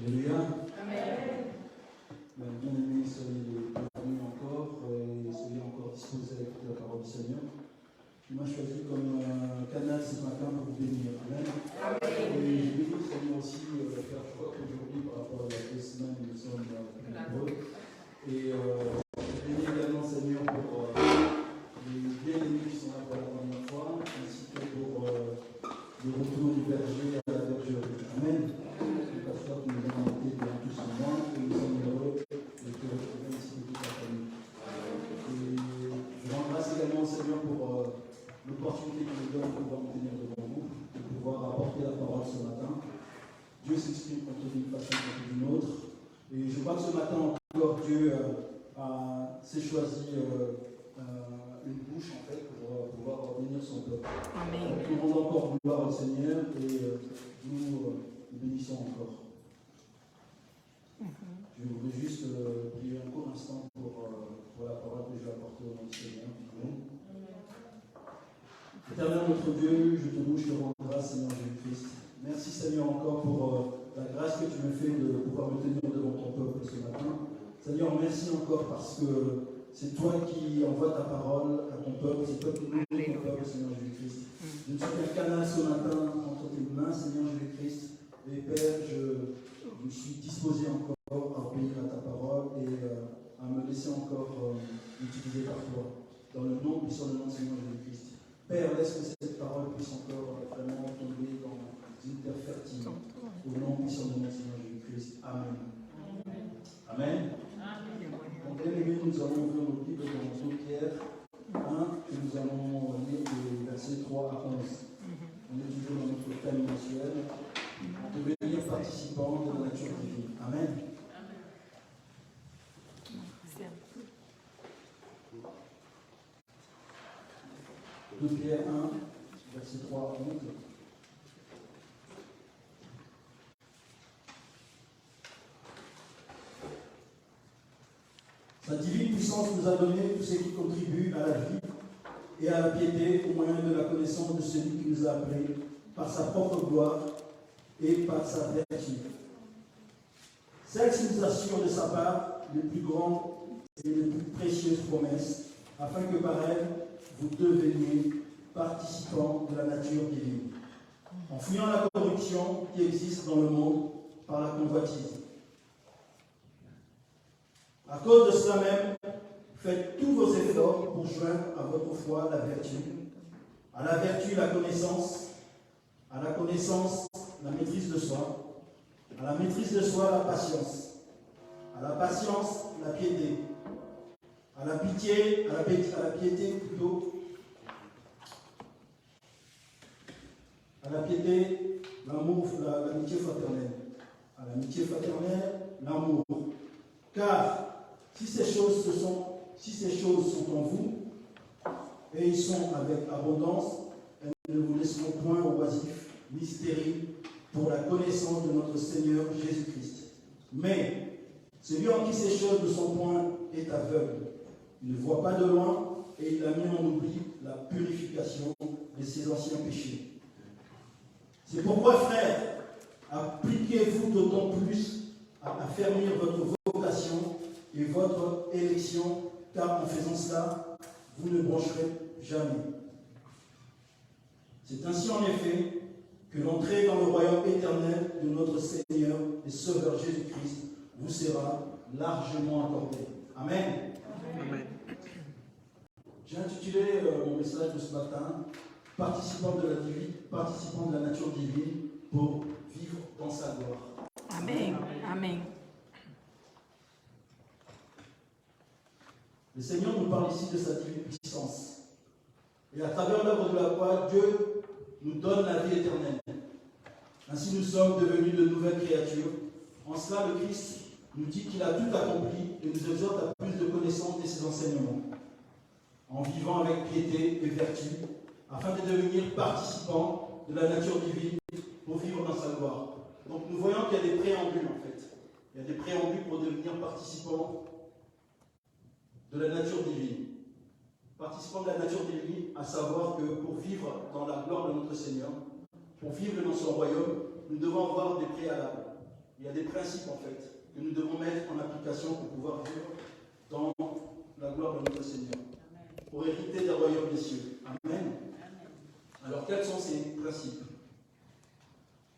Alléluia. Amen. Bien aimés, soyez bienvenus encore et soyez encore disposés à écouter la parole du Seigneur. Il m'a choisi comme canal ce matin pour vous bénir. Amen. Et je bénis le Seigneur aussi, car je vois qu'aujourd'hui, par rapport à la 2 semaines, nous sommes plus nombreux. Et je bénis également le Seigneur pour les bien-aimés qui sont là pour la première fois, ainsi que pour le retour du berger à la bergerie. Amen. Le pasteur qui nous a invités durant tout ce moment, et nous sommes heureux de te retrouver ici de toute la famille. Et je rends grâce également au Seigneur pour l'opportunité qu'il nous donne de pouvoir nous tenir devant vous, de pouvoir apporter la parole ce matin. Dieu s'exprime contre d'une façon contre d'une autre. Et je crois que ce matin encore, Dieu s'est choisi une bouche en fait pour pouvoir bénir son peuple. Amen. Nous rendons encore gloire au Seigneur et nous bénissons encore. Je voudrais juste prier un court instant pour la parole que je vais apporter au nom du Seigneur. Éternel notre Dieu, je te loue, je te rends grâce, Seigneur Jésus-Christ. Merci Seigneur encore pour la grâce que tu me fais de pouvoir me tenir devant ton peuple ce matin. Seigneur, merci encore parce que c'est toi qui envoies ta parole à ton peuple, c'est toi qui nourris ton peuple, Seigneur Jésus-Christ. Je ne suis qu'un canal ce matin entre tes mains, Seigneur Jésus-Christ. Et Père, je suis disposé encore à obéir à ta parole et à me laisser encore utiliser par toi. Dans le nom puissant du nom de Seigneur Jésus-Christ. Père, laisse que cette parole puisse encore vraiment tomber dans une terre fertile. Au nom puissant du nom de Seigneur Jésus-Christ. Amen. Amen. Donc, bien aimés, nous allons ouvrir nos Bibles dans 2 Pierre 1 et nous allons lire des versets 3 à 11. On est toujours dans notre thème mensuel. Devenir participant de la nature divine. Amen. 2 Pierre 1, verset 3 à 11. Sa divine puissance nous a donné tout ce qui contribue à la vie et à la piété au moyen de la connaissance de celui qui nous a appelés par sa propre gloire et par sa vertu. Celle-ci nous assure de sa part les plus grandes et les plus précieuses promesses, afin que par elle, vous deveniez participants de la nature divine, en fuyant la corruption qui existe dans le monde par la convoitise. À cause de cela même, faites tous vos efforts pour joindre à votre foi la vertu, à la vertu la connaissance, à la connaissance la maîtrise de soi, à la maîtrise de soi la patience, à la patience la piété, à la piété plutôt, à la piété l'amour, l'amitié fraternelle, à l'amitié fraternelle l'amour. Car si ces choses sont en vous, et ils sont avec abondance, elles ne vous laisseront point oisifs ni stériles pour la connaissance de notre Seigneur Jésus-Christ. Mais celui en qui ces choses ne sont point est aveugle. Il ne voit pas de loin et il a mis en oubli la purification de ses anciens péchés. C'est pourquoi, frères, appliquez-vous d'autant plus à affermir votre vocation et votre élection, car en faisant cela, vous ne broncherez jamais. C'est ainsi en effet que l'entrée dans le royaume éternel de notre Seigneur et Sauveur Jésus-Christ vous sera largement accordée. Amen. Amen. J'ai intitulé mon message de ce matin « Participant de la nature divine pour vivre dans sa gloire ». Amen. Amen. Le Seigneur nous parle ici de sa divine puissance. Et à travers l'œuvre de la croix, Dieu nous donne la vie éternelle. Ainsi, nous sommes devenus de nouvelles créatures. En cela, le Christ nous dit qu'il a tout accompli et nous exhorte à plus de connaissances de ses enseignements, en vivant avec piété et vertu, afin de devenir participants de la nature divine pour vivre dans sa gloire. Donc nous voyons qu'il y a des préambules en fait. Il y a des préambules pour devenir participants de la nature divine. Participants de la nature divine, à savoir que pour vivre dans la gloire de notre Seigneur, pour vivre dans son royaume, nous devons avoir des préalables. Il y a des principes en fait que nous devons mettre en application pour pouvoir vivre dans la gloire de notre Seigneur, pour hériter des royaumes des cieux. Amen. Alors quels sont ces principes?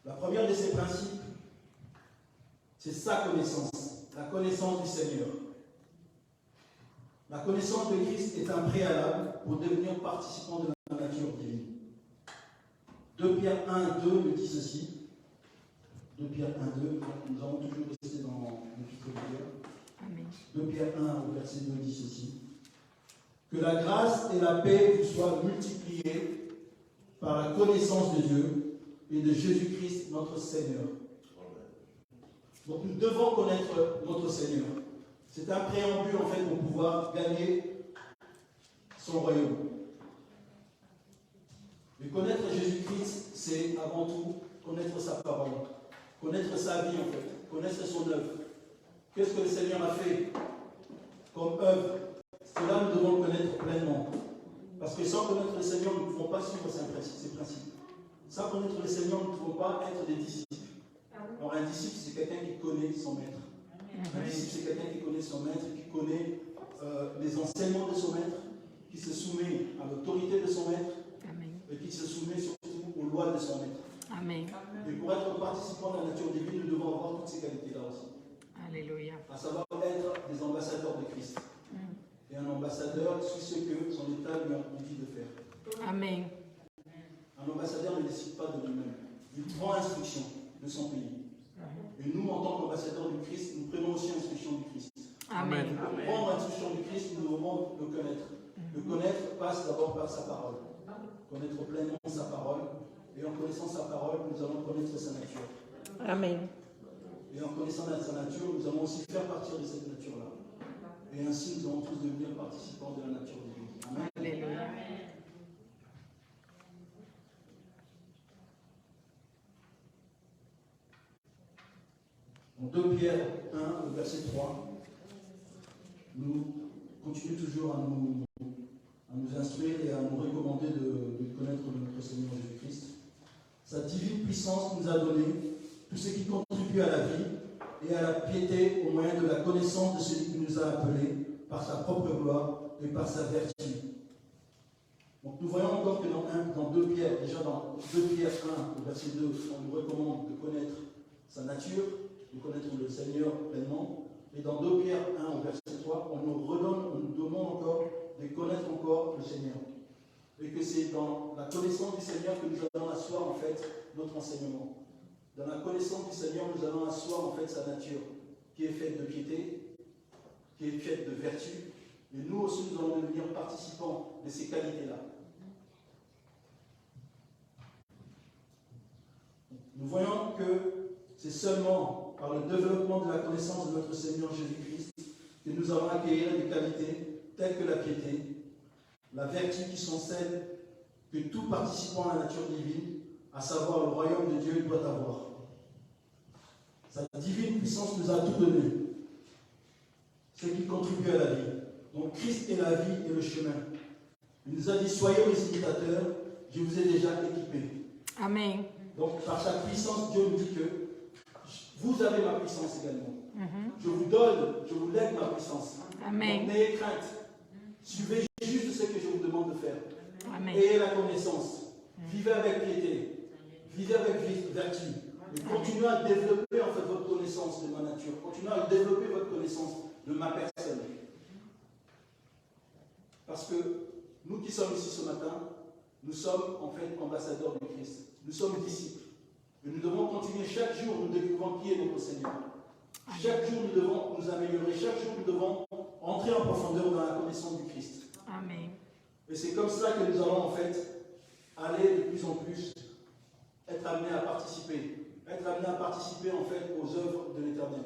La première de ces principes, c'est sa connaissance, la connaissance du Seigneur. La connaissance de Christ est un préalable pour devenir participant de la nature divine. 2 Pierre 1, 2 nous dit ceci. 2 Pierre 1, 2, nous allons toujours rester dans l'épître de Pierre. 2 Pierre 1, au verset 2 dit ceci. Que la grâce et la paix vous soient multipliées par la connaissance de Dieu et de Jésus-Christ, notre Seigneur. Donc nous devons connaître notre Seigneur. C'est un préambule en fait pour pouvoir gagner son royaume. Mais connaître Jésus-Christ, c'est avant tout connaître sa parole, connaître sa vie en fait, connaître son œuvre. Qu'est-ce que le Seigneur a fait comme œuvre? Cela nous devons le connaître pleinement. Parce que sans connaître le Seigneur, nous ne pouvons pas suivre ses principes. Sans connaître le Seigneur, nous ne pouvons pas être des disciples. Alors un disciple, c'est quelqu'un qui connaît son maître. Un disciple, c'est quelqu'un qui connaît son maître, qui connaît les enseignements de son maître, qui se soumet à l'autorité de son maître, et qui se soumet surtout aux lois de son maître. Amen. Et pour être participant de la nature divine, nous devons avoir toutes ces qualités-là aussi. Alléluia. À savoir être des ambassadeurs de Christ. Et un ambassadeur suit ce que son État lui a dit de faire. Amen. Un ambassadeur ne décide pas de lui-même. Il prend instruction de son pays. Et nous, en tant qu'ambassadeurs du Christ, nous prenons aussi instruction du Christ. Amen. Pour prendre l'instruction du Christ, nous devons le connaître. Le connaître passe d'abord par sa parole. Connaître pleinement sa parole. Et en connaissant sa parole, nous allons connaître sa nature. Amen. Et en connaissant sa nature, nous allons aussi faire partir de cette nature-là. Et ainsi, nous allons tous devenir participants de la nature divine. Amen. Alléluia. En 2 Pierre 1, au verset 3, nous continuons toujours à nous instruire et à nous recommander de connaître notre Seigneur Jésus-Christ. Sa divine puissance nous a donné tout ce qui contribue à la vie et à la piété au moyen de la connaissance de celui qui nous a appelés par sa propre gloire et par sa vertu. Donc nous voyons encore que dans 2 Pierre, déjà dans 2 Pierre 1, au verset 2, on nous recommande de connaître sa nature, de connaître le Seigneur pleinement. Et dans 2 Pierre 1, au verset 3, on nous demande encore de connaître encore le Seigneur. Et que c'est dans la connaissance du Seigneur que nous allons asseoir en fait notre enseignement. Dans la connaissance du Seigneur, nous allons asseoir en fait sa nature, qui est faite de piété, qui est faite de vertu. Et nous aussi, nous allons devenir participants de ces qualités-là. Nous voyons que c'est seulement par le développement de la connaissance de notre Seigneur Jésus-Christ que nous allons acquérir des qualités telles que la piété, la vertu qui sont celles que tout participant à la nature divine, à savoir le royaume de Dieu, doit avoir. Sa divine puissance nous a tout donné, ce qui contribue à la vie. Donc Christ est la vie et le chemin. Il nous a dit, soyez mes imitateurs, je vous ai déjà équipés. Amen. Donc par sa puissance, Dieu nous dit que vous avez ma puissance également. Je vous donne, je vous lègue ma puissance. Amen. Donc n'ayez crainte. Suivez juste ce que je vous demande de faire. Amen. Ayez la connaissance. Vivez avec piété. Vivez avec vertu. Et continuez à développer en fait votre connaissance de ma nature. Continuez à développer votre connaissance de ma personne. Parce que nous qui sommes ici ce matin, nous sommes en fait ambassadeurs du Christ. Nous sommes disciples. Et nous devons continuer chaque jour, nous découvrons qui est notre Seigneur. Chaque jour, nous devons nous améliorer. Chaque jour, nous devons entrer en profondeur dans la connaissance du Christ. Amen. Et c'est comme ça que nous allons en fait aller de plus en plus être amenés à participer. Être amenés à participer en fait aux œuvres de l'Éternel.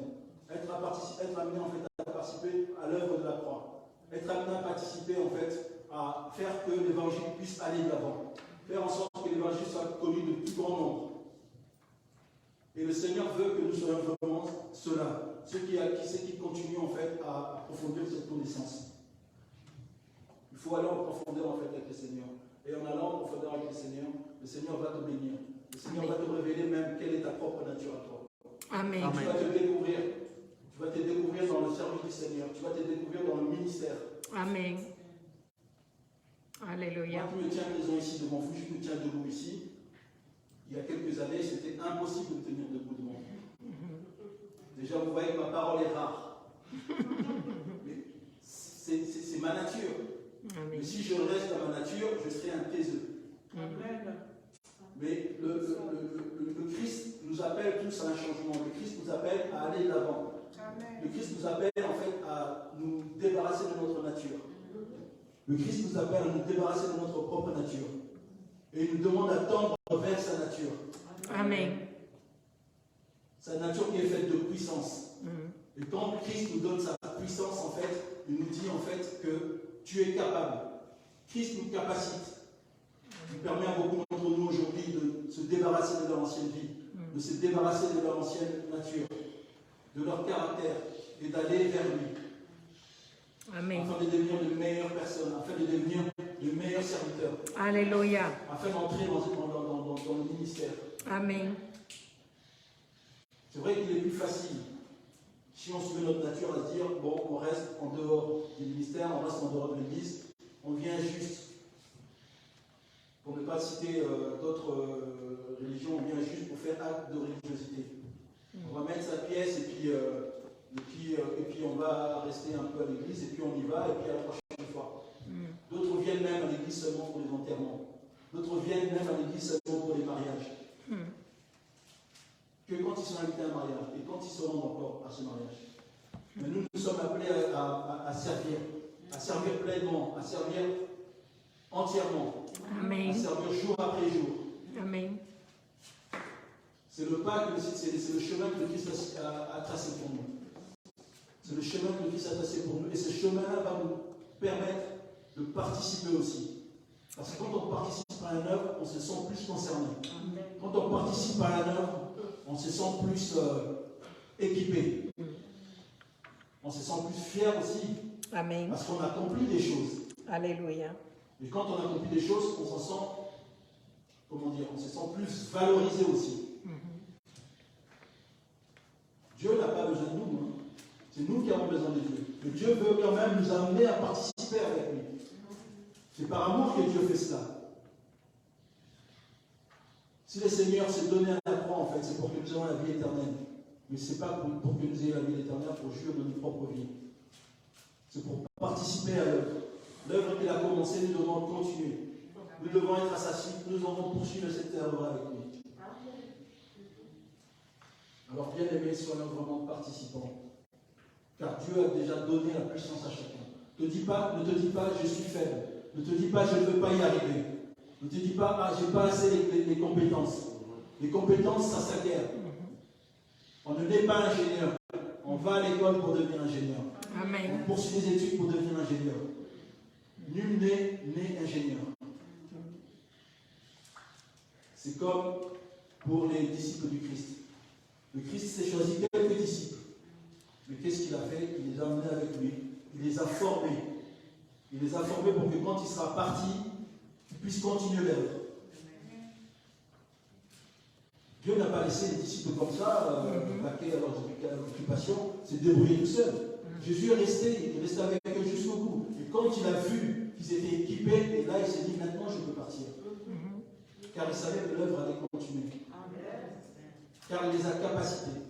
Être amenés en fait à participer à l'œuvre de la croix. Être amenés à participer en fait à faire que l'évangile puisse aller de l'avant. Faire en sorte que l'évangile soit connu de plus grand nombre. Et le Seigneur veut que nous soyons vraiment ceux-là, ceux qui continuent en fait à approfondir cette connaissance. Il faut aller en profondeur en fait avec le Seigneur. Et en allant en profondeur avec le Seigneur va te bénir. Le Seigneur va te révéler même quelle est ta propre nature à toi. Amen. Tu vas te découvrir. Tu vas te découvrir dans le service du Seigneur. Tu vas te découvrir dans le ministère. Amen. Alléluia. Moi qui me tiens présent ici devant vous, je me tiens debout ici. Il y a quelques années, c'était impossible de tenir debout devant vous. Déjà, vous voyez que ma parole est rare. Mais c'est ma nature. Amen. Mais si je reste dans ma nature, je serai un taiseux. Amen. Mais le Christ nous appelle tous à un changement. Le Christ nous appelle à aller de l'avant. Le Christ nous appelle en fait à nous débarrasser de notre nature. Le Christ nous appelle à nous débarrasser de notre propre nature. Et il nous demande à tendre vers sa nature. Amen. Sa nature qui est faite de puissance. Et quand Christ nous donne sa puissance, en fait, il nous dit en fait que tu es capable. Christ nous capacite. Il permet à beaucoup d'entre nous aujourd'hui de se débarrasser de leur ancienne vie, de se débarrasser de leur ancienne nature, de leur caractère, et d'aller vers lui. Amen. Afin de devenir de meilleures personnes, afin de devenir de meilleurs serviteurs. Alléluia. Afin d'entrer dans le ministère. Amen. C'est vrai qu'il est plus facile, si on suit notre nature, à se dire, bon, on reste en dehors du ministère, on reste en dehors de l'église, on vient juste. Pour ne pas citer d'autres religions, on vient juste pour faire acte de religiosité. On va mettre sa pièce et puis on va rester un peu à l'église et puis on y va et puis à la prochaine fois. D'autres viennent même à l'église seulement pour les enterrements. D'autres viennent même à l'église seulement pour les mariages. Que quand ils sont invités à un mariage et quand ils se rendent encore à ce mariage. Mais nous sommes appelés à servir pleinement, à servir entièrement. Amen. À servir jour après jour. Amen. C'est le pas, c'est le chemin que le Christ a tracé pour nous. C'est le chemin que le Christ a tracé pour nous. Et ce chemin-là va nous permettre de participer aussi. Parce que quand on participe à une œuvre, on se sent plus concerné. Quand on participe à une œuvre, on se sent plus équipé. On se sent plus fier aussi. Amen. Parce qu'on accomplit des choses. Alléluia. Et quand on accomplit des choses, on s'en sent, comment dire, on se sent plus valorisé aussi. Dieu n'a pas besoin de nous. Hein. C'est nous qui avons besoin de Dieu. Mais Dieu veut quand même nous amener à participer avec lui. C'est par amour que Dieu fait cela. Si le Seigneur s'est donné à la croix, en fait, c'est pour que nous ayons la vie éternelle. Mais ce n'est pas pour que nous ayons la vie éternelle pour jouir de notre propre vie. C'est pour participer à l'œuvre. L'œuvre qu'il a commencée, nous devons continuer. Nous devons être à sa suite. Nous devons poursuivre cette œuvre avec lui. Alors, bien aimés, soyons vraiment participants. Car Dieu a déjà donné la puissance à chacun. Ne te dis pas, je suis faible. Ne te dis pas, je ne peux pas y arriver. Ne te dis pas, je n'ai pas assez les compétences. Les compétences, ça s'acquiert. On ne naît pas ingénieur. On va à l'école pour devenir ingénieur. Amen. On poursuit des études pour devenir ingénieur. Nul n'est né ingénieur. C'est comme pour les disciples du Christ. Le Christ s'est choisi quelques disciples. Mais qu'est-ce qu'il a fait? Il les a emmenés avec lui. Il les a formés. Il les a formés pour que quand il sera parti, il puisse continuer l'œuvre. Dieu n'a pas laissé les disciples comme ça, vaquer à leurs occupations, se débrouiller tout seul. Jésus est resté, il est resté avec eux jusqu'au bout. Et quand il a vu qu'ils étaient équipés, et là il s'est dit maintenant je peux partir. Car il savait que l'œuvre allait continuer. Car il les a capacités.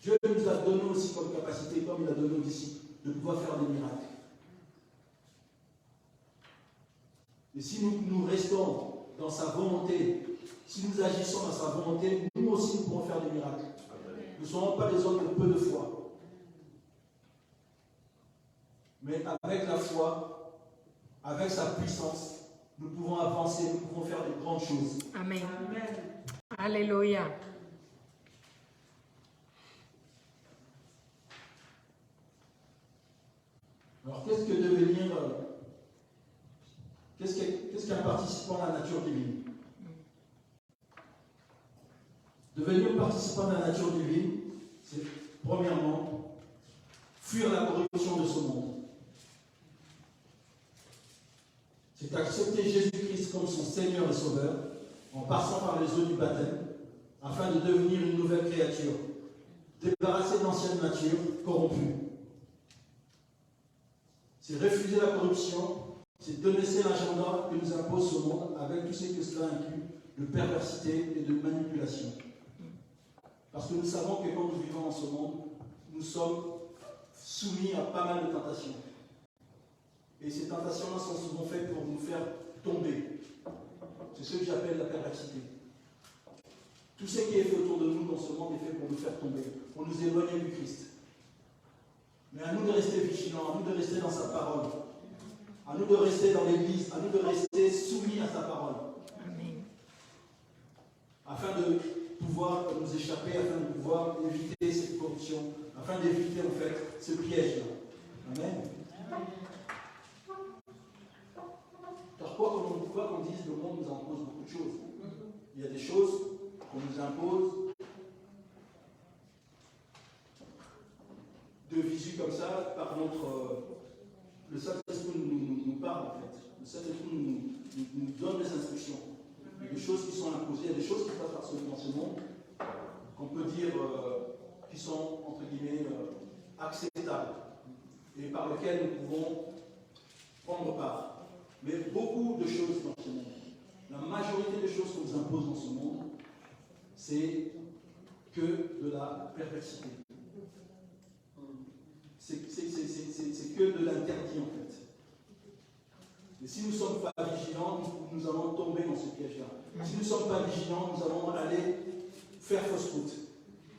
Dieu nous a donné aussi comme capacité, comme il a donné aux disciples, de pouvoir faire des miracles. Et si nous restons dans sa volonté, si nous agissons dans sa volonté, nous aussi nous pourrons faire des miracles. Nous ne serons pas des hommes de peu de foi. Mais avec la foi, avec sa puissance, nous pouvons avancer, nous pouvons faire de grandes choses. Amen. Alléluia. Alors qu'est-ce qu'un participant à la nature divine? Devenir participant de la nature divine, c'est premièrement fuir la corruption de ce monde. C'est accepter Jésus-Christ comme son Seigneur et Sauveur en passant par les eaux du baptême, afin de devenir une nouvelle créature, débarrassée de l'ancienne nature corrompue. C'est refuser la corruption, c'est délaisser l'agenda que nous impose ce monde avec tout ce que cela inclut de perversité et de manipulation. Parce que nous savons que quand nous vivons dans ce monde, nous sommes soumis à pas mal de tentations. Et ces tentations-là sont souvent faites pour nous faire tomber. C'est ce que j'appelle la perversité. Tout ce qui est fait autour de nous dans ce monde est fait pour nous faire tomber, pour nous éloigner du Christ. Mais à nous de rester vigilants, à nous de rester dans sa parole, à nous de rester dans l'Église, à nous de rester soumis à sa parole. Amen. Afin de pouvoir nous échapper, afin de pouvoir éviter cette corruption, afin d'éviter en fait ce piège-là. Amen. Car quoi qu'on dise, le monde nous impose beaucoup de choses. Il y a des choses qu'on nous impose de visu comme ça, par notre... le Saint-Esprit nous parle en fait. Le Saint-Esprit nous donne des instructions. Il y a des choses qui sont imposées, il y a des choses qui passent dans ce monde qu'on peut dire qui sont, entre guillemets, acceptables et par lesquelles nous pouvons prendre part. Mais beaucoup de choses dans ce monde, la majorité des choses qu'on nous impose dans ce monde, c'est que de la perversité. C'est que de l'interdit en fait. Et si nous ne sommes pas vigilants, nous allons tomber dans ce piège-là. Si nous ne sommes pas vigilants, nous allons aller faire fausse route.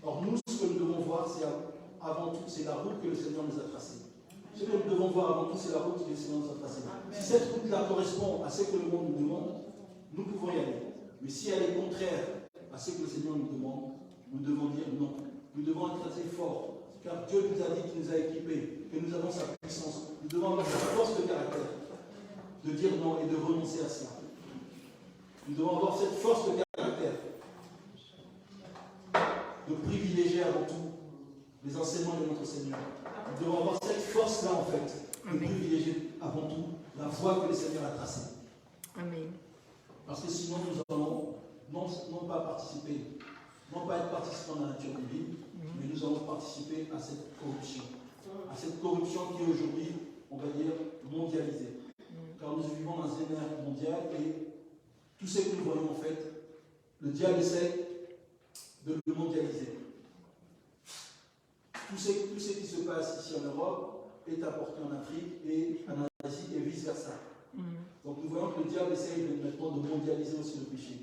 Or nous, ce que nous devons voir, c'est avant tout, c'est la route que le Seigneur nous a tracée. Ce que nous devons voir avant tout, c'est la route que le Seigneur nous a tracée. Si cette route-là correspond à ce que le monde nous demande, nous pouvons y aller. Mais si elle est contraire à ce que le Seigneur nous demande, nous devons dire non. Nous devons être assez forts. Car Dieu nous a dit qu'il nous a équipés, que nous avons sa puissance. Nous devons avoir sa force de caractère, de dire non et de renoncer à cela. Nous devons avoir cette force de caractère, de privilégier avant tout les enseignements de notre Seigneur. Nous devons avoir cette force-là, en fait, de privilégier avant tout la voie que le Seigneur a tracée. Amen. Parce que sinon, nous allons non pas participer, non pas être participants de la nature divine, mais nous allons participer à cette corruption. À cette corruption qui est aujourd'hui, on va dire, mondialisée. Car nous vivons dans une ère mondiale et tout ce que nous voyons en fait, le diable essaie de le mondialiser. Tout ce qui se passe ici en Europe est apporté en Afrique et en Asie et vice-versa. Donc nous voyons que le diable essaie maintenant de mondialiser aussi le péché.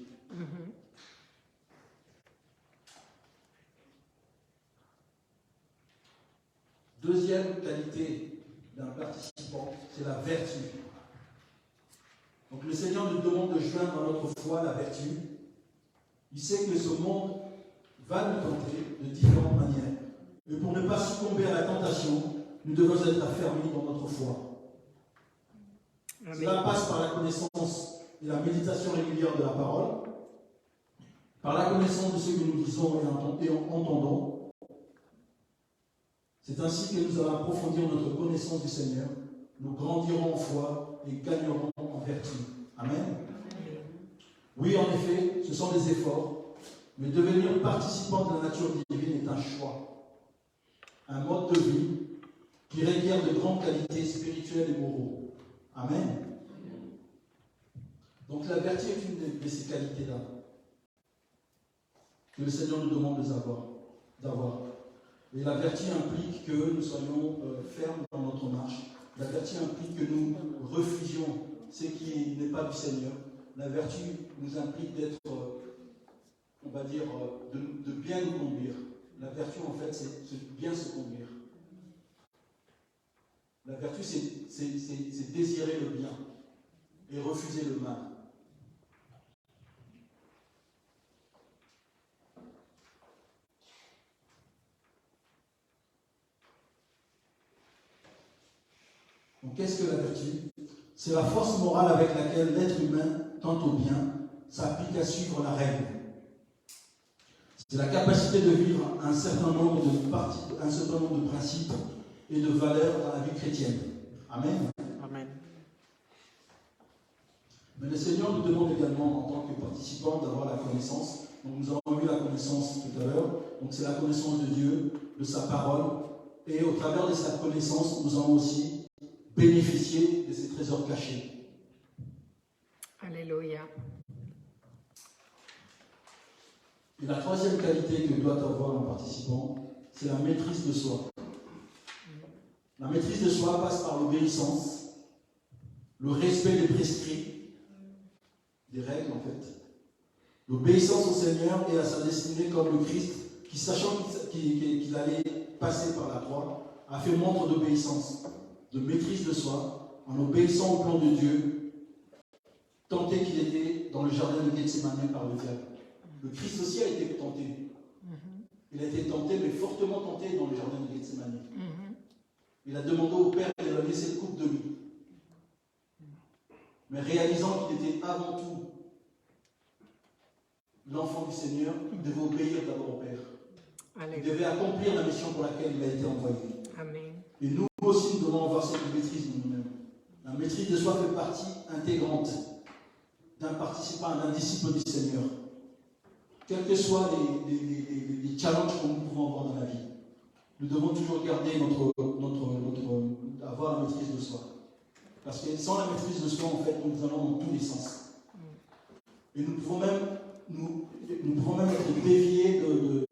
Deuxième qualité d'un participant, c'est la vertu. Donc le Seigneur nous demande de joindre dans notre foi la vertu. Il sait que ce monde va nous tenter de différentes manières. Et pour ne pas succomber à la tentation, nous devons être affermis dans notre foi. Amen. Cela passe par la connaissance et la méditation régulière de la parole, par la connaissance de ce que nous disons et entendons. C'est ainsi que nous allons approfondir notre connaissance du Seigneur, nous grandirons en foi et gagnerons en vertu. Amen. Oui, en effet, ce sont des efforts, mais devenir participant de la nature divine est un choix, un mode de vie qui requiert de grandes qualités spirituelles et moraux. Amen. Donc la vertu est une de ces qualités-là que le Seigneur nous demande d'avoir. Et la vertu implique que nous soyons fermes dans notre marche. La vertu implique que nous refusions ce qui n'est pas du Seigneur. La vertu nous implique d'être, on va dire, de bien nous conduire. La vertu, en fait, c'est bien se conduire. La vertu, c'est désirer le bien et refuser le mal. Donc, qu'est-ce que la vertu? C'est la force morale avec laquelle l'être humain tend au bien, s'applique à suivre la règle. C'est la capacité de vivre un certain nombre de principes et de valeurs dans la vie chrétienne. Amen. Amen. Mais le Seigneur nous demande également, en tant que participants, d'avoir la connaissance. Donc nous avons eu la connaissance tout à l'heure. Donc c'est la connaissance de Dieu, de sa parole. Et au travers de cette connaissance, nous allons aussi bénéficier de ces trésors cachés. Alléluia. Et la troisième qualité que doit avoir un participant, c'est la maîtrise de soi. La maîtrise de soi passe par l'obéissance, le respect des prescrits, des règles en fait, l'obéissance au Seigneur et à sa destinée comme le Christ, qui sachant qu'il allait passer par la croix, a fait montre d'obéissance, de maîtrise de soi, en obéissant au plan de Dieu, tenté qu'il était dans le jardin de Gethsémane par le diable. Le Christ aussi a été tenté. Il a été tenté, mais fortement tenté dans le jardin de Gethsémane. Il a demandé au Père de laisser cette coupe de lui. Mais réalisant qu'il était avant tout l'enfant du Seigneur, il devait obéir d'abord au Père. Il devait accomplir la mission pour laquelle il a été envoyé. Amen. Et nous aussi, nous devons avoir cette maîtrise de nous-mêmes. La maîtrise de soi fait partie intégrante d'un participant, d'un disciple du Seigneur. Quels que soient les challenges que nous pouvons avoir dans la vie, nous devons toujours garder avoir la maîtrise de soi. Parce que sans la maîtrise de soi, en fait, nous allons dans tous les sens. Et nous pouvons même être déviés de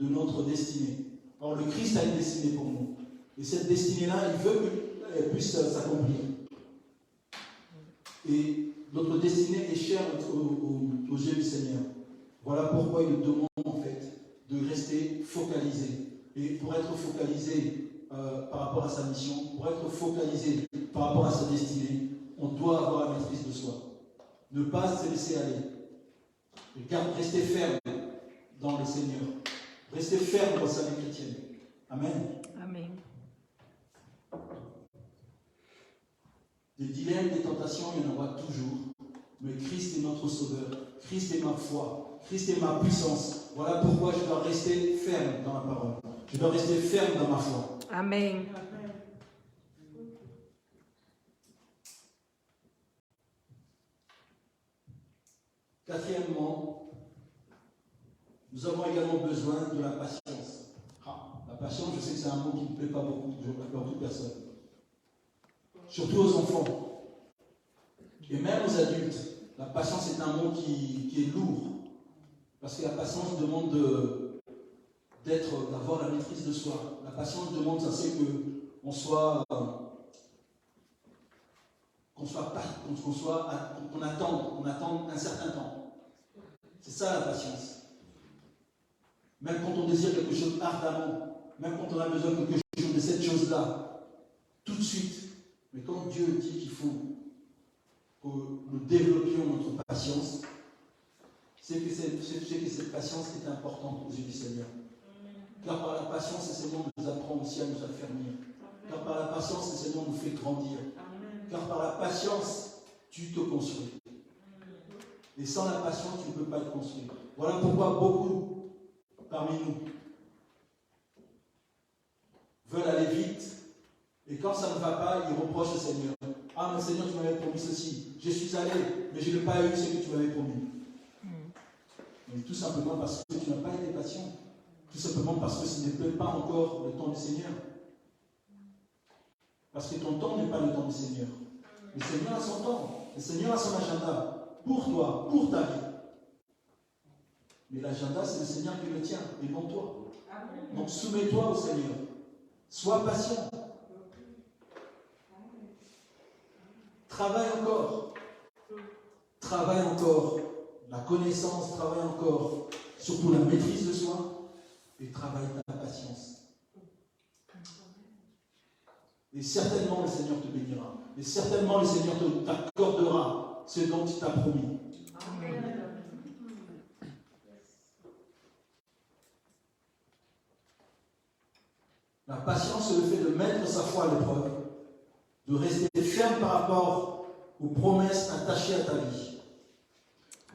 notre destinée. Or, le Christ a une destinée pour nous. Et cette destinée-là, il veut qu'elle puisse s'accomplir. Et notre destinée est chère aux yeux du Seigneur. Voilà pourquoi il nous demande, en fait, de rester focalisé. Et pour être focalisé par rapport à sa mission, pour être focalisé par rapport à sa destinée, on doit avoir la maîtrise de soi. Ne pas se laisser aller. Rester ferme dans le Seigneur. Rester ferme dans sa vie chrétienne. Amen. Amen. Des dilemmes, des tentations, il y en aura toujours. Mais Christ est notre sauveur. Christ est ma foi. Christ est ma puissance. Voilà pourquoi je dois rester ferme dans la parole. Je dois rester ferme dans ma foi. Amen. Quatrièmement, nous avons également besoin de la patience. La patience, je sais que c'est un mot qui ne plaît pas beaucoup, à toute personne. Surtout aux enfants. Et même aux adultes. La patience est un mot qui est lourd. Parce que la patience demande d'avoir la maîtrise de soi. La patience demande, ça c'est qu'on attende un certain temps. C'est ça la patience. Même quand on désire quelque chose ardemment, même quand on a besoin de quelque chose de cette chose-là, tout de suite. Mais quand Dieu dit qu'il faut que nous développions notre patience, c'est que cette patience est importante aux yeux du Seigneur. Car par la patience, le Seigneur nous apprend aussi à nous affermir. Car par la patience, le Seigneur nous fait grandir. Car par la patience, tu te construis. Et sans la patience, tu ne peux pas te construire. Voilà pourquoi beaucoup parmi nous veulent aller vite. Et quand ça ne va pas, ils reprochent au Seigneur. Ah, mais Seigneur, tu m'avais promis ceci. Je suis allé, mais je n'ai pas eu ce que tu m'avais promis. Mais tout simplement parce que tu n'as pas été patient. Tout simplement parce que ce n'est peut-être pas encore le temps du Seigneur. Parce que ton temps n'est pas le temps du Seigneur. Le Seigneur a son temps. Le Seigneur a son agenda. Pour toi, pour ta vie. Mais l'agenda, c'est le Seigneur qui le tient, et non toi. Donc soumets-toi au Seigneur. Sois patient. Travaille encore. Travaille encore. La connaissance, travaille encore. Surtout la maîtrise de soi. Et travaille ta patience. Et certainement le Seigneur te bénira. Et certainement le Seigneur t'accordera ce dont il t'a promis. Amen. La patience, c'est le fait de mettre sa foi à l'épreuve, de rester ferme par rapport aux promesses attachées à ta vie.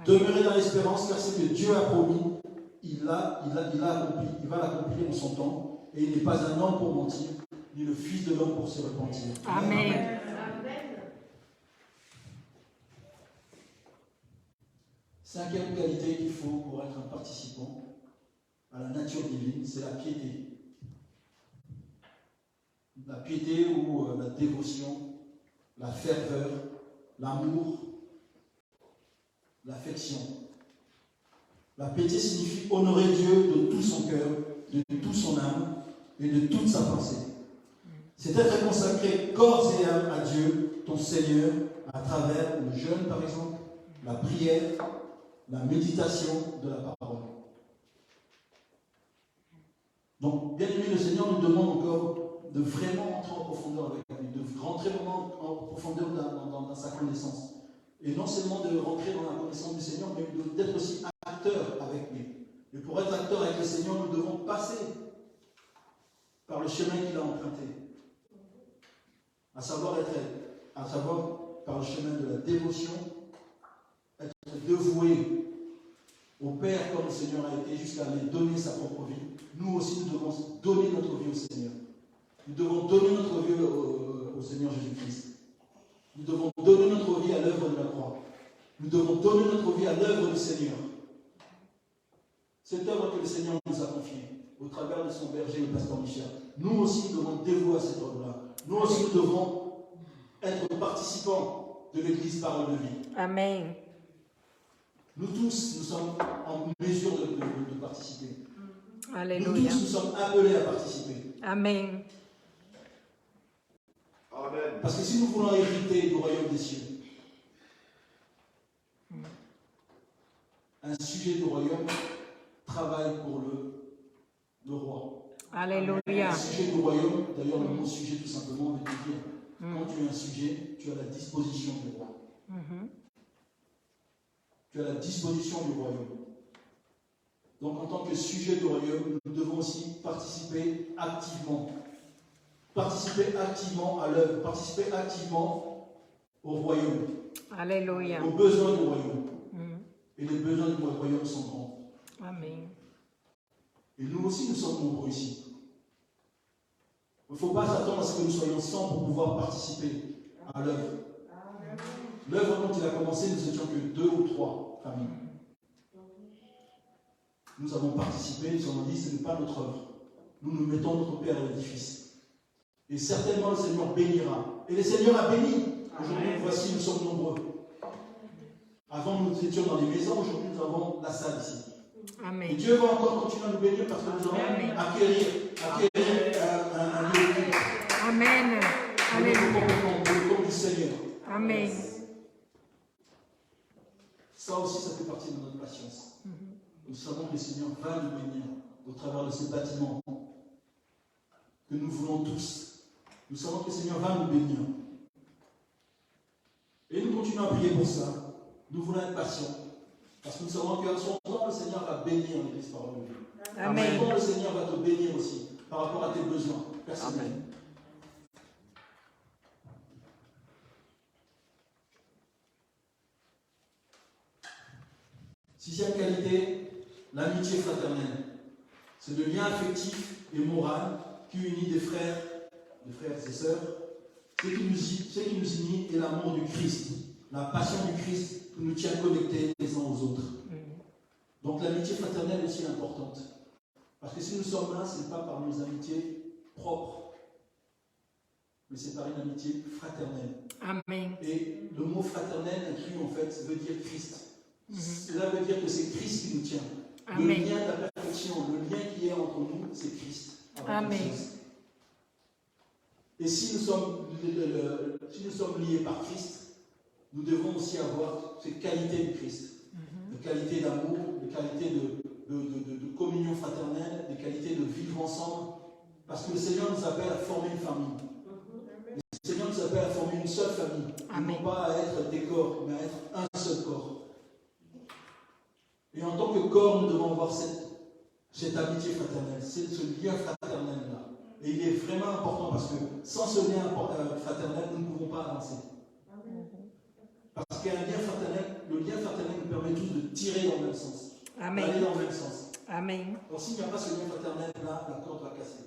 Demeurer dans l'espérance, car ce que Dieu a promis, il va l'accomplir en son temps, et il n'est pas un homme pour mentir, ni le fils de l'homme pour se repentir. Amen. Cinquième qualité qu'il faut pour être un participant à la nature divine, c'est la piété. La piété ou la dévotion, la ferveur, l'amour, l'affection. La piété signifie honorer Dieu de tout son cœur, de toute son âme et de toute sa pensée. C'est être consacré corps et âme à Dieu, ton Seigneur, à travers le jeûne par exemple, la prière, la méditation de la parole. Donc, bien aimé, le Seigneur nous demande encore de vraiment entrer en profondeur avec lui, de rentrer vraiment en profondeur dans sa connaissance. Et non seulement de rentrer dans la connaissance du Seigneur, mais d'être aussi acteur avec lui. Et pour être acteur avec le Seigneur, nous devons passer par le chemin qu'il a emprunté. À savoir par le chemin de la dévotion, être dévoué au Père comme le Seigneur a été jusqu'à aller donner sa propre vie. Nous aussi, nous devons donner notre vie au Seigneur. Nous devons donner notre vie au Seigneur Jésus-Christ. Nous devons donner notre vie à l'œuvre de la croix. Nous devons donner notre vie à l'œuvre du Seigneur. Cette œuvre que le Seigneur nous a confiée, au travers de son berger, le pasteur Michel. Nous aussi, nous devons dévouer à cette œuvre-là. Nous aussi, nous devons être participants de l'Église Parole de Vie. Amen. Nous tous, nous sommes en mesure de participer. Alléluia. Nous tous, nous sommes appelés à participer. Amen. Amen. Parce que si nous voulons hériter du royaume des cieux, un sujet du royaume travaille pour le roi. Alléluia. Un sujet du royaume, d'ailleurs le mot sujet tout simplement veut dire, quand tu es un sujet, tu as la disposition du roi. Tu as la disposition du royaume. Donc en tant que sujet du royaume, nous devons aussi participer activement. Participer activement à l'œuvre, participer activement au royaume. Alléluia. Aux besoins du royaume. Et les besoins du royaume sont grands. Amen. Et nous aussi, nous sommes nombreux ici. Il ne faut pas s'attendre à ce que nous soyons 100 pour pouvoir participer à l'œuvre. L'œuvre dont il a commencé, nous étions que 2 ou 3 familles. Nous avons participé, nous avons dit, ce n'est pas notre œuvre. Nous nous mettons notre Père à l'édifice. Et certainement le Seigneur bénira. Et le Seigneur a béni. Aujourd'hui, voici, nous sommes nombreux. Avant, nous étions dans les maisons. Aujourd'hui, nous avons la salle ici. Amen. Et Dieu va encore continuer à nous bénir parce que nous allons acquérir un lieu de culte. Amen. Alléluia. Le nom du Seigneur. Amen. Ça aussi, ça fait partie de notre patience. Nous savons que le Seigneur va nous bénir au travers de ce bâtiment que nous voulons tous. Nous savons que le Seigneur va nous bénir. Et nous continuons à prier pour ça. Nous voulons être patients. Parce que nous savons qu'à son temps, le Seigneur va bénir l'Église Parole de Dieu. Amen. À son temps, le Seigneur va te bénir aussi par rapport à tes besoins personnels. Amen. Sixième qualité, l'amitié fraternelle. C'est le lien affectif et moral qui unit des frères et sœurs. Ce qui nous unit est l'amour du Christ, la passion du Christ qui nous tient connectés les uns aux autres. Donc l'amitié fraternelle est aussi importante. Parce que si nous sommes là, ce n'est pas par nos amitiés propres, mais c'est par une amitié fraternelle. Amen. Et le mot fraternel inclus en fait veut dire Christ. Cela veut dire que c'est Christ qui nous tient. Amen. Le lien de la perfection, le lien qui est entre nous, c'est Christ. Amen. Et si nous sommes liés par Christ, nous devons aussi avoir ces qualités de Christ. Des qualités d'amour, des qualités de communion fraternelle, des qualités de vivre ensemble. Parce que le Seigneur nous appelle à former une famille. Le Seigneur nous appelle à former une seule famille. Amen. Non pas à être des corps, mais à être un seul corps. Et en tant que corps, nous devons avoir cette amitié fraternelle, ce lien fraternel-là. Et il est vraiment important parce que sans ce lien fraternel, nous ne pouvons pas avancer. Parce qu'il y a un lien fraternel, le lien fraternel nous permet tous de tirer dans le même sens. Amen. D'aller dans le même sens. Amen. Donc s'il n'y a pas ce lien fraternel-là, la corde va casser.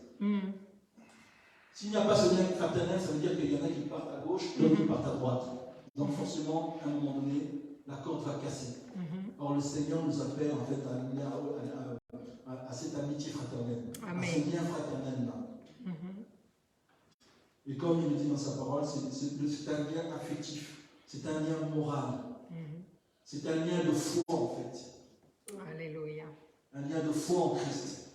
S'il n'y a pas ce lien fraternel, ça veut dire qu'il y en a qui partent à gauche, d'autres qui partent à droite. Donc forcément, à un moment donné, la corde va casser. Or, le Seigneur nous appelle en fait à cette amitié fraternelle, Amen. à ce lien fraternel-là. Et comme il le dit dans sa parole, c'est un lien affectif, c'est un lien moral, c'est un lien de foi en fait. Alléluia. Un lien de foi en Christ.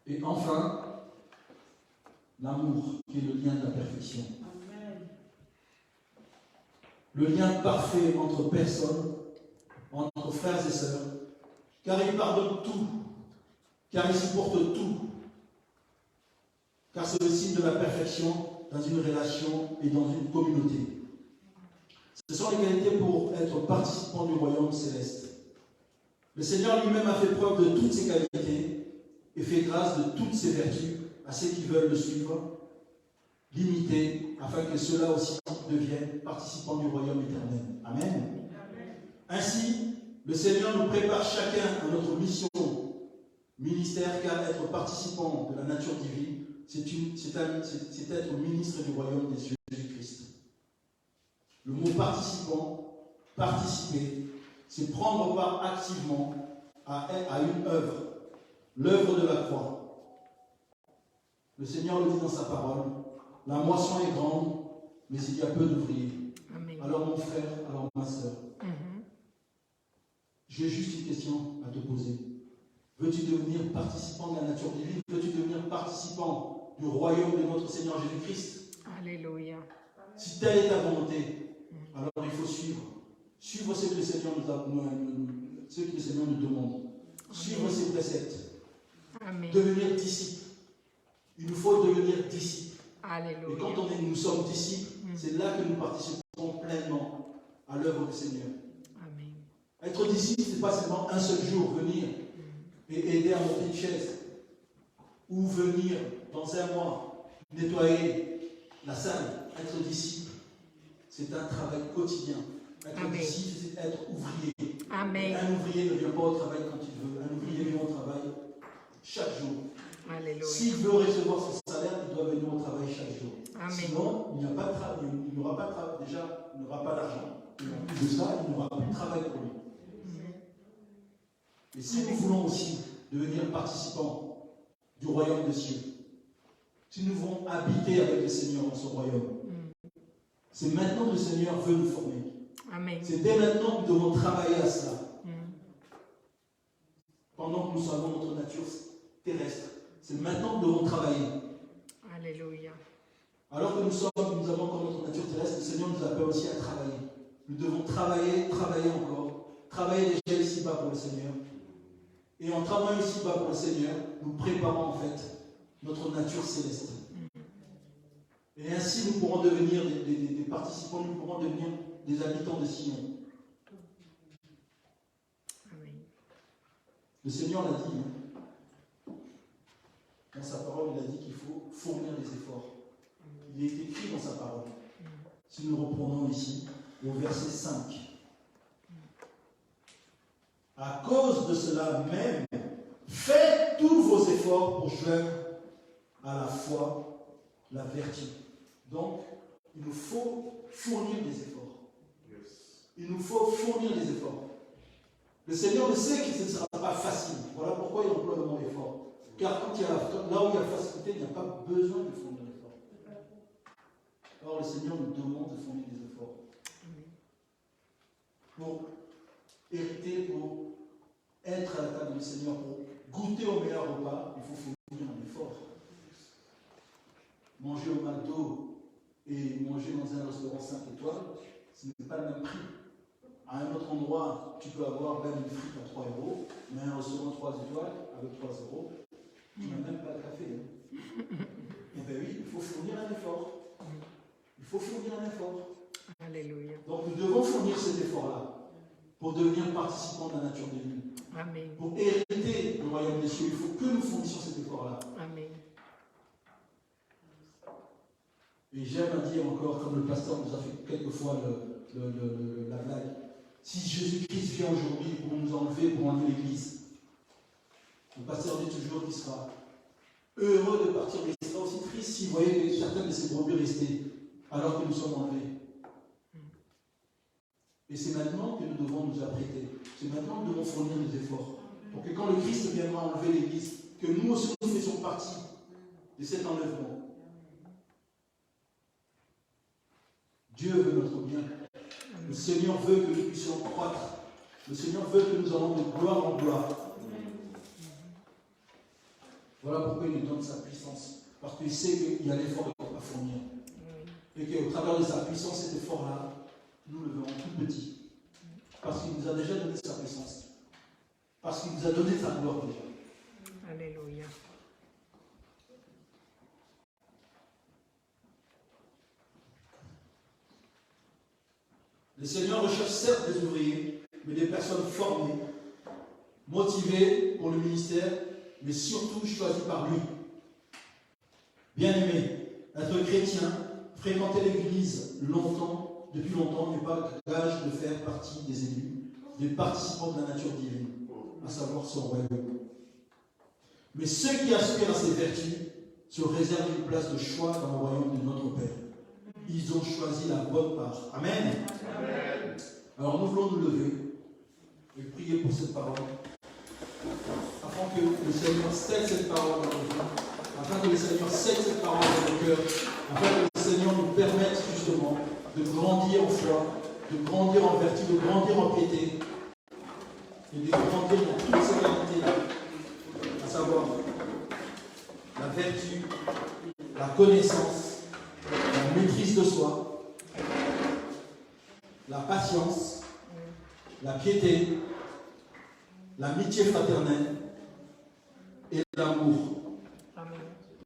Et enfin, l'amour, qui est le lien de la perfection. Amen. Le lien parfait entre personnes, entre frères et sœurs, car il pardonne tout, car il supporte tout, car c'est le signe de la perfection dans une relation et dans une communauté. Ce sont les qualités pour être participant du royaume céleste. Le Seigneur lui-même a fait preuve de toutes ses qualités et fait grâce de toutes ses vertus à ceux qui veulent le suivre, l'imiter, afin que ceux-là aussi deviennent participants du royaume éternel. Amen. Ainsi, le Seigneur nous prépare chacun à notre mission, ministère, car être participant de la nature divine, c'est être ministre du royaume des cieux de Jésus-Christ. Le mot participant, participer, c'est prendre part activement à une œuvre, l'œuvre de la croix. Le Seigneur le dit dans sa parole, la moisson est grande, mais il y a peu d'ouvriers. Alors mon frère, alors ma soeur, j'ai juste une question à te poser. Veux-tu devenir participant de la nature divine? Veux-tu devenir participant du royaume de notre Seigneur Jésus-Christ? Alléluia. Si telle est ta volonté, alors il faut suivre. Suivre ce que le Seigneur nous demande. Suivre ses préceptes. Amen. Devenir disciple. Il nous faut devenir disciple. Alléluia. Et quand nous sommes disciples, c'est là que nous participons pleinement à l'œuvre du Seigneur. Amen. Être disciple, ce n'est pas seulement un seul jour venir et aider à monter une chaise, ou venir dans un mois nettoyer la salle. Être disciple, c'est un travail quotidien. Être disciple, c'est être ouvrier. Amen. Un ouvrier ne vient pas au travail quand il veut. Un ouvrier vient au travail chaque jour. Alléluia. S'il veut recevoir son salaire, il doit venir au travail chaque jour. Amen. Sinon, il n'y aura pas de travail. Il n'aura pas de travail. Déjà, il n'aura pas d'argent. Et en plus de ça, il n'aura plus de travail pour lui. Et si nous voulons aussi devenir participants du royaume des cieux, si nous voulons habiter avec le Seigneur dans son royaume, c'est maintenant que le Seigneur veut nous former. Amen. C'est dès maintenant que nous devons travailler à cela. Pendant que nous savons notre nature terrestre, c'est maintenant que nous devons travailler. Alléluia. Alors que nous avons encore notre nature terrestre, le Seigneur nous appelle aussi à travailler. Nous devons travailler encore, travailler déjà ici-bas pour le Seigneur. Et en travaillant ici-bas pour le Seigneur, nous préparons en fait notre nature céleste. Et ainsi, nous pourrons devenir des participants, nous pourrons devenir des habitants de Sion. Amen. Le Seigneur l'a dit, dans sa parole, il a dit qu'il faut fournir des efforts. Il est écrit dans sa parole. Si nous reprenons ici, au verset 5. À cause de cela même, faites tous vos efforts pour joindre à la foi la vertu. Donc, il nous faut fournir des efforts. Il nous faut fournir des efforts. Le Seigneur le sait que ce ne sera pas facile. Voilà pourquoi il emploie le mot effort. Car là où il y a facilité, il n'y a pas besoin de fournir l'effort. Or, le Seigneur nous demande de fournir des efforts. Pour hériter, pour être à la table du Seigneur, pour goûter au meilleur repas, il faut fournir un effort. Manger au McDo et manger dans un restaurant 5 étoiles, ce n'est pas le même prix. À un autre endroit, tu peux avoir même une frite à 3 €, mais un restaurant 3 étoiles avec 3 €, tu n'as même pas de café. Eh bien oui, il faut fournir un effort. Il faut fournir un effort. Alléluia. Donc nous devons fournir cet effort-là pour devenir participants de la nature divine. Amen. Pour hériter le royaume des cieux, il faut que nous fournissions cet effort-là. Amen. Et j'aime à dire encore, comme le pasteur nous a fait quelquefois la blague, si Jésus-Christ vient aujourd'hui pour nous enlever, pour enlever l'Église, le pasteur dit toujours qu'il sera heureux de partir, mais il sera aussi triste s'il voit voyez que certaines de ces brebis restaient alors que nous sommes enlevés. Et c'est maintenant que nous devons nous apprêter. C'est maintenant que nous devons fournir nos efforts. Pour que quand le Christ viendra enlever l'Église, que nous aussi nous fassions partie de cet enlèvement. Dieu veut notre bien. Le Seigneur veut que nous puissions croître. Le Seigneur veut que nous allons de gloire en gloire. Voilà pourquoi il nous donne sa puissance. Parce qu'il sait qu'il y a l'effort à fournir. Et qu'au travers de sa puissance, cet effort-là, nous le verrons tout petit. Parce qu'il nous a déjà donné sa puissance. Parce qu'il nous a donné sa gloire déjà. Alléluia. Le Seigneur recherche certes des ouvriers, mais des personnes formées, motivées pour le ministère, mais surtout choisies par lui. Bien-aimé, être chrétien, fréquenter l'Église longtemps, depuis longtemps, n'est pas gage de faire partie des élus, des participants de la nature divine, à savoir son royaume. Mais ceux qui aspirent à ces vertus se réservent une place de choix dans le royaume de notre Père. Ils ont choisi la bonne part. Amen. Amen. Alors nous voulons nous lever et prier pour cette parole, afin que le Seigneur scelle cette parole dans nos vies, afin que le Seigneur scelle cette parole dans nos cœurs, afin que le Seigneur nous permette justement de grandir en foi, de grandir en vertu, de grandir en piété, et de grandir dans toutes ces qualités-là, à savoir la vertu, la connaissance, la maîtrise de soi, la patience, la piété, l'amitié fraternelle et l'amour.